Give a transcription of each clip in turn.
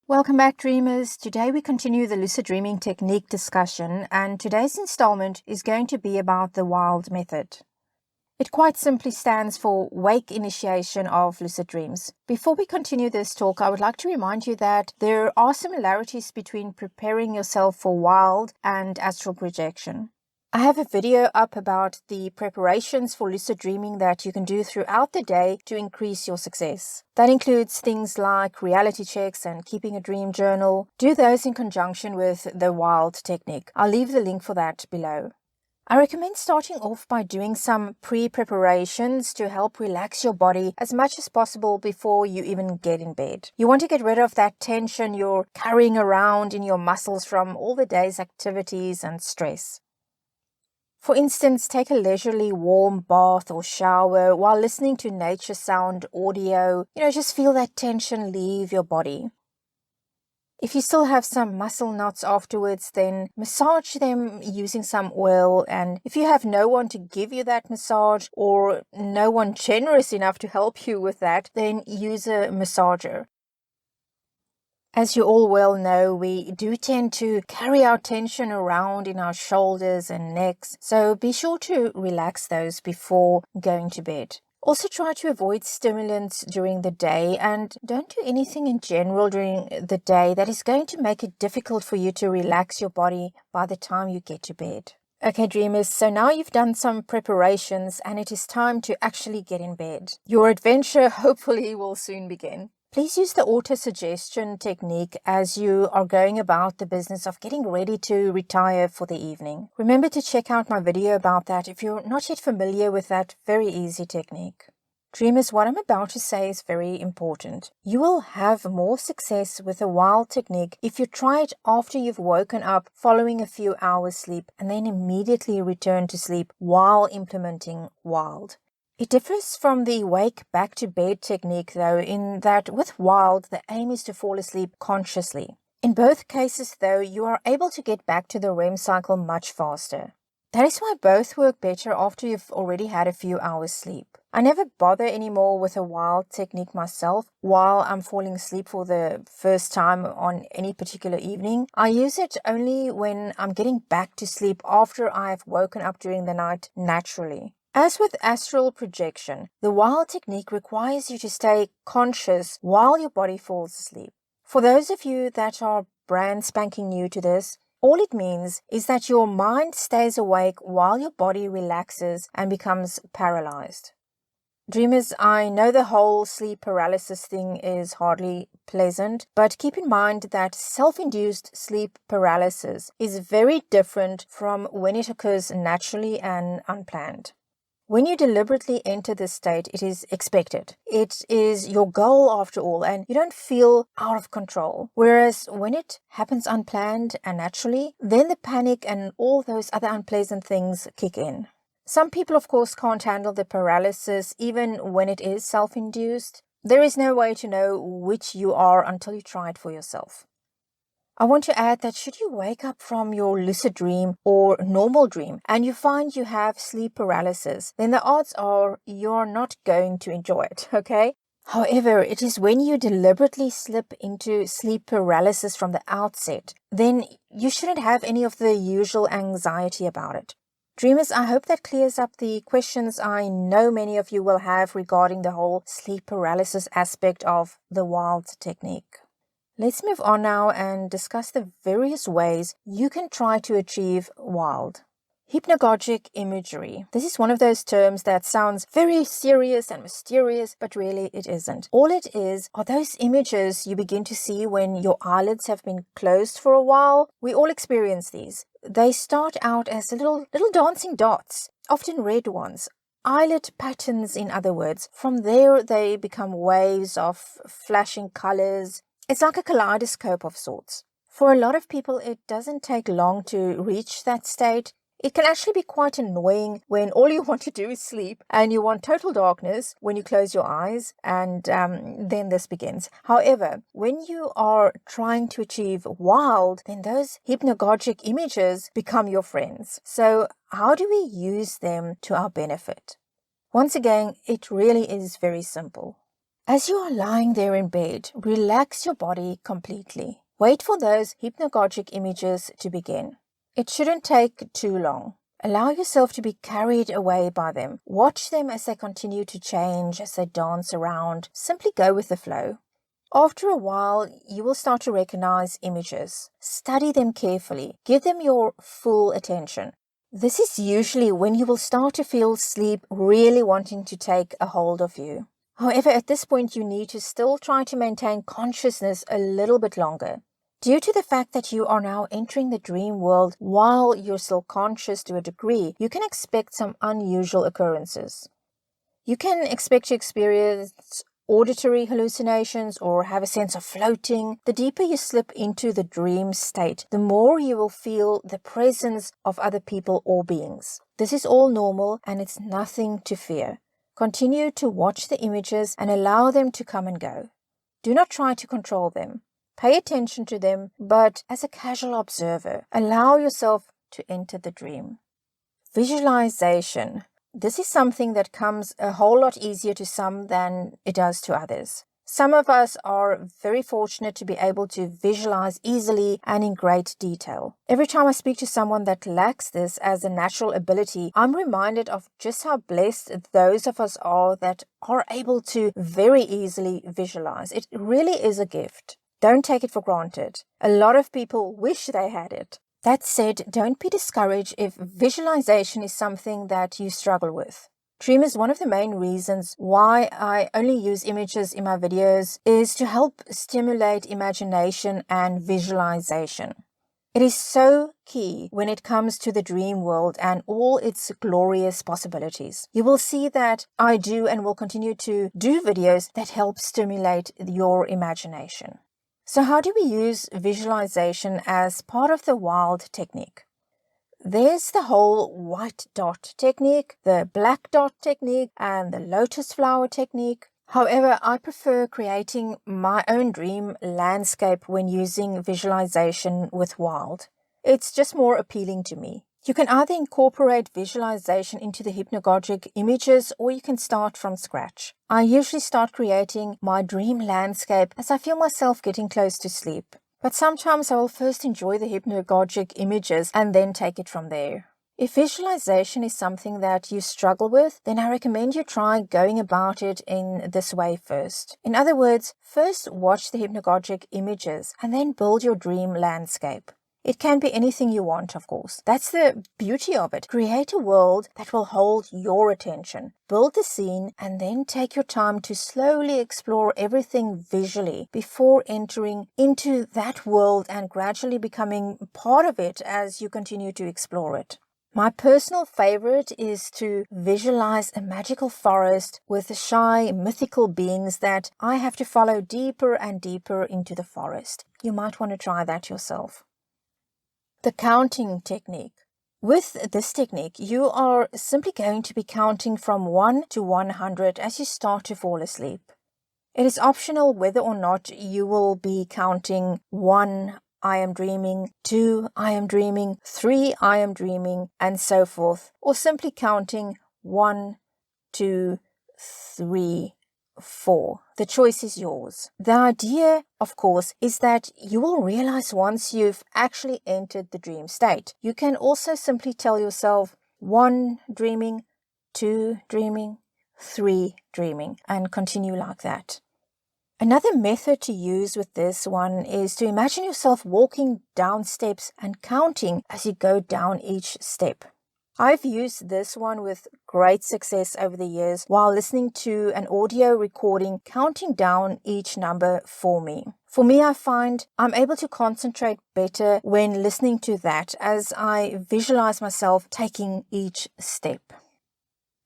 Welcome back, dreamers. Today we continue the Lucid Dreaming Technique discussion, and today's installment is going to be about the WILD method. It quite simply stands for Wake Initiation of Lucid Dreams. Before we continue this talk, I would like to remind you that there are similarities between preparing yourself for WILD and astral projection. I have a video up about the preparations for lucid dreaming that you can do throughout the day to increase your success. That includes things like reality checks and keeping a dream journal. Do those in conjunction with the WILD technique. I'll leave the link for that below. I recommend starting off by doing some pre-preparations to help relax your body as much as possible before you even get in bed. You want to get rid of that tension you're carrying around in your muscles from all the day's activities and stress. For instance, take a leisurely warm bath or shower while listening to nature sound audio. Just feel that tension leave your body. If you still have some muscle knots afterwards, then massage them using some oil. And if you have no one to give you that massage or no one generous enough to help you with that, then use a massager. As you all well know, we do tend to carry our tension around in our shoulders and necks, so be sure to relax those before going to bed. Also try to avoid stimulants during the day and don't do anything in general during the day that is going to make it difficult for you to relax your body by the time you get to bed. Okay, dreamers, so now you've done some preparations and it is time to actually get in bed. Your adventure hopefully will soon begin. Please use the auto-suggestion technique as you are going about the business of getting ready to retire for the evening. Remember to check out my video about that if you're not yet familiar with that very easy technique. Dreamers, what I'm about to say is very important. You will have more success with the WILD technique if you try it after you've woken up following a few hours sleep and then immediately return to sleep while implementing WILD. It differs from the wake back to bed technique though, in that with WILD, the aim is to fall asleep consciously. In both cases though, you are able to get back to the REM cycle much faster. That is why both work better after you've already had a few hours sleep. I never bother anymore with a WILD technique myself while I'm falling asleep for the first time on any particular evening. I use it only when I'm getting back to sleep after I've woken up during the night naturally. As with astral projection, the WILD technique requires you to stay conscious while your body falls asleep. For those of you that are brand spanking new to this, all it means is that your mind stays awake while your body relaxes and becomes paralyzed. Dreamers, I know the whole sleep paralysis thing is hardly pleasant, but keep in mind that self-induced sleep paralysis is very different from when it occurs naturally and unplanned. When you deliberately enter this state, it is expected. It is your goal after all, and you don't feel out of control. Whereas when it happens unplanned and naturally, then the panic and all those other unpleasant things kick in. Some people, of course, can't handle the paralysis even when it is self-induced. There is no way to know which you are until you try it for yourself. I want to add that should you wake up from your lucid dream or normal dream and you find you have sleep paralysis, then the odds are you're not going to enjoy it, okay? However, it is when you deliberately slip into sleep paralysis from the outset, then you shouldn't have any of the usual anxiety about it. Dreamers, I hope that clears up the questions I know many of you will have regarding the whole sleep paralysis aspect of the WILD technique. Let's move on now and discuss the various ways you can try to achieve WILD. Hypnagogic imagery. This is one of those terms that sounds very serious and mysterious, but really it isn't. All it is are those images you begin to see when your eyelids have been closed for a while. We all experience these. They start out as little dancing dots, often red ones. Eyelid patterns, in other words. From there, they become waves of flashing colors. It's like a kaleidoscope of sorts. For a lot of people, it doesn't take long to reach that state. It can actually be quite annoying when all you want to do is sleep and you want total darkness when you close your eyes, and then this begins. However, when you are trying to achieve WILD, then those hypnagogic images become your friends. So how do we use them to our benefit? Once again, it really is very simple. As you are lying there in bed, relax your body completely. Wait for those hypnagogic images to begin. It shouldn't take too long. Allow yourself to be carried away by them. Watch them as they continue to change, as they dance around. Simply go with the flow. After a while, you will start to recognize images. Study them carefully. Give them your full attention. This is usually when you will start to feel sleep really wanting to take a hold of you. However, at this point, you need to still try to maintain consciousness a little bit longer. Due to the fact that you are now entering the dream world while you're still conscious to a degree, you can expect some unusual occurrences. You can expect to experience auditory hallucinations or have a sense of floating. The deeper you slip into the dream state, the more you will feel the presence of other people or beings. This is all normal and it's nothing to fear. Continue to watch the images and allow them to come and go. Do not try to control them. Pay attention to them, but as a casual observer, allow yourself to enter the dream. Visualization. This is something that comes a whole lot easier to some than it does to others. Some of us are very fortunate to be able to visualize easily and in great detail. Every time I speak to someone that lacks this as a natural ability, I'm reminded of just how blessed those of us are that are able to very easily visualize. It really is a gift. Don't take it for granted. A lot of people wish they had it. That said, don't be discouraged if visualization is something that you struggle with. Dreamers, one of the main reasons why I only use images in my videos is to help stimulate imagination and visualization. It is so key when it comes to the dream world and all its glorious possibilities. You will see that I do and will continue to do videos that help stimulate your imagination. So how do we use visualization as part of the wild technique? There's the whole white dot technique, the black dot technique, and the lotus flower technique. However, I prefer creating my own dream landscape when using visualization with wild. It's just more appealing to me. You can either incorporate visualization into the hypnagogic images or you can start from scratch. I usually start creating my dream landscape as I feel myself getting close to sleep. But sometimes I will first enjoy the hypnagogic images and then take it from there. If visualization is something that you struggle with, then I recommend you try going about it in this way first. In other words, first watch the hypnagogic images and then build your dream landscape. It can be anything you want, of course. That's the beauty of it. Create a world that will hold your attention. Build the scene and then take your time to slowly explore everything visually before entering into that world and gradually becoming part of it as you continue to explore it. My personal favorite is to visualize a magical forest with the shy, mythical beings that I have to follow deeper and deeper into the forest. You might want to try that yourself. The counting technique. With this technique, you are simply going to be counting from 1 to 100 as you start to fall asleep. It is optional whether or not you will be counting 1, I am dreaming, 2, I am dreaming, 3, I am dreaming, and so forth, or simply counting 1, 2, 3, 4. The choice is yours. The idea, of course, is that you will realize once you've actually entered the dream state. You can also simply tell yourself 1 dreaming, 2 dreaming, 3 dreaming, and continue like that. Another method to use with this one is to imagine yourself walking down steps and counting as you go down each step. I've used this one with great success over the years while listening to an audio recording counting down each number for me. For me, I find I'm able to concentrate better when listening to that as I visualize myself taking each step.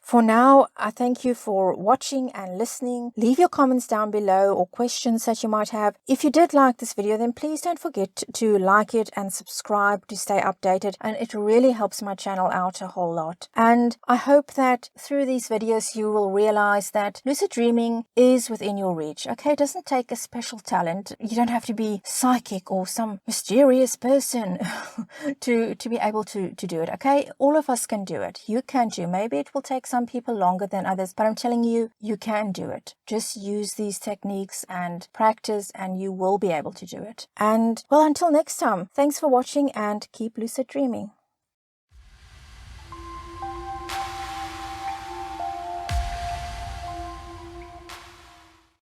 For now, I thank you for watching and listening. Leave your comments down below or questions that you might have. If you did like this video, then please don't forget to like it and subscribe to stay updated. And it really helps my channel out a whole lot. And I hope that through these videos, you will realize that lucid dreaming is within your reach. Okay, it doesn't take a special talent. You don't have to be psychic or some mysterious person to be able to do it. Okay, all of us can do it. You can too. Maybe it will take some some people longer than others, but I'm telling you, you can do it. Just use these techniques and practice and you will be able to do it. And well, until next time, thanks for watching and keep lucid dreaming.